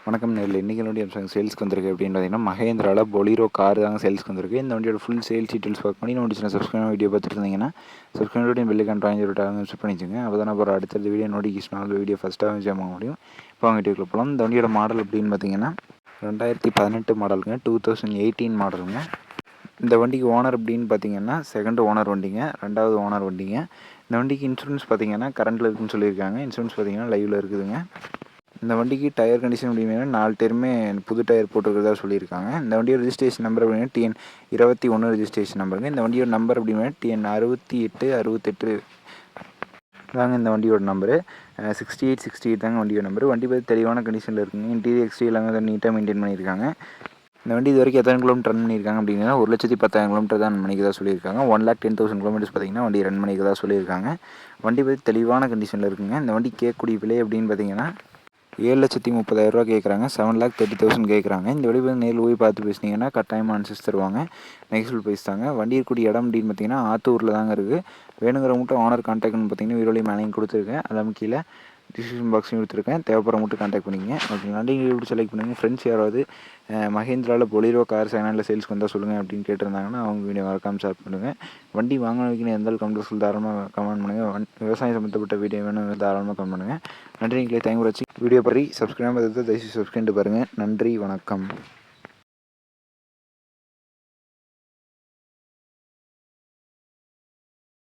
வணக்கம் நேரில் இன்றைக்கி வண்டி சேல்ஸ்க்கு வந்திருக்கு அப்படின்னு பார்த்தீங்கன்னா மகேந்திராவில் பொலிரோ கார் தாங்க சேல்ஸ்க்கு வந்திருக்கு. இந்த வண்டியோட ஃபுல் சேல்ஸ் டீட்டெயில்ஸ் பார்க்க பண்ணி நோட்டிஸ் சப்ஸ்கிரைப் வீடியோ பார்த்துட்டு இருந்தீங்கன்னா சப்ஸ்கிரைப் பெல்லைக்கான் வாங்கி செட் பண்ணிச்சுங்க. அப்போ தான் அப்புறம் அடுத்த வீடியோ நோட்டிஃபிகேஷன் வீடியோ ஃபஸ்ட்டாக ஜாம் ஆக முடியும். இப்போ அவங்க வீடியோக்குள்ள போகலாம். இந்த வண்டியோட மாடல் அப்படின்னு பார்த்தீங்கன்னா 2018 மாடலுங்க, 2018 மாடலுங்க. இந்த வண்டிக்கு ஓனர் அப்படின்னு பார்த்தீங்கன்னா செகண்ட் ஓனர் வண்டிங்க, ரெண்டாவது ஓனர் வண்டிங்க. இந்த வண்டிக்கு இன்சூரன்ஸ் பார்த்தீங்கன்னா கரண்டில் இருக்குதுன்னு சொல்லியிருக்காங்க. இன்சூரன்ஸ் பார்த்தீங்கன்னா லைவில் இருக்குதுங்க. இந்த வண்டிக்கு டயர் கண்டிஷன் அப்படின்னா 4 டயருமே புது டயர் போட்டுருக்கிறதா சொல்லியிருக்காங்க. இந்த வண்டியோட ரிஜிஸ்ட்ரேஷன் நம்பர் அப்படின்னா TN 21 ரிஜிஸ்ட்ரேஷன் நம்பருங்க. இந்த வண்டியோட நம்பர் அப்படின்னா TN 6868 தாங்க இந்த வண்டியோட நம்பரு. 6868 தாங்க வண்டியோட நம்பர். வண்டி பார்த்து தெளிவான கண்டிஷனில் இருக்குங்க. இன்டீரியர் எக்ஸ்டீரியர் எல்லாமே நீட்டாக மெயின்டைன் பண்ணியிருக்காங்க. இந்த வண்டி இது வரைக்கும் எத்தனை கிலோமீட்டர் ரன் பண்ணியிருக்காங்க அப்படிங்கன்னா 1,10,000 கிலோமீட்டர் தான் ரன் பண்ணிக்கிறதா சொல்லியிருக்காங்க. 1,10,000 கிலோமீட்டர்ஸ் பார்த்தீங்கன்னா வண்டி ரன் பண்ணிக்கிறதா சொல்லியிருக்காங்க. வண்டி பார்த்து தெளிவான கண்டிஷனில் இருக்குங்க. இந்த வண்டி கேட்கக்கூடிய விலை அப்படின்னு பார்த்தீங்கன்னா 7,30,000 கேட்குறாங்க. 7,30,000 கேட்குறாங்க. இந்த வண்டி நேரில் போய் பார்த்து பேசினீங்கன்னா கட்டாயமாக அனுசரிச்சு தருவாங்க. நெக்ஸ்ட் பேசி தாங்க. வண்டி இருக்கக்கூடிய இடம் அப்படின்னு பார்த்தீங்கன்னா ஆத்தூரில் தாங்க இருக்குது. வேணுங்கிற மட்டும் ஓனர் கான்டாக்ட்னு பார்த்தீங்கன்னா வீடியோலையும் மேலேயும் கொடுத்துருக்கேன். அதான் கீழே டிஸ்கிரிப்ஷன் பாக்ஸையும் கொடுத்துருக்கேன். தேவைப்படுற மட்டும் கான்டாக்ட் பண்ணிக்கங்க. ஓகே, வண்டி எப்படி செலக்ட் பண்ணுங்கள். ஃப்ரெண்ட்ஸ் யாராவது மஹேந்திராவில் பொலிரோ கார் செகண்ட் சேல்ஸ்க்கு வந்தால் சொல்லுங்கள் அப்படின்னு கேட்டிருந்தாங்கன்னா அவங்க வீடியோ மறக்காமல் ஷேர் பண்ணுங்கள். வண்டி வாங்க வைக்கணும் எந்த கமெண்ட் சொல்லி தாராளமாக கமெண்ட் பண்ணுங்கள். விவசாயம் சம்மந்தப்பட்ட வீடியோ வேணும் தாராளமாக கமெண்ட் பண்ணுங்கள். நன்றி. நீங்களே தேங்க் வாட்சிங் வீடியோ பற்றி சப்ஸ்கிரைப் தயவுசெய்து சப்ஸ்கிரைப் பாருங்கள். நன்றி, வணக்கம்.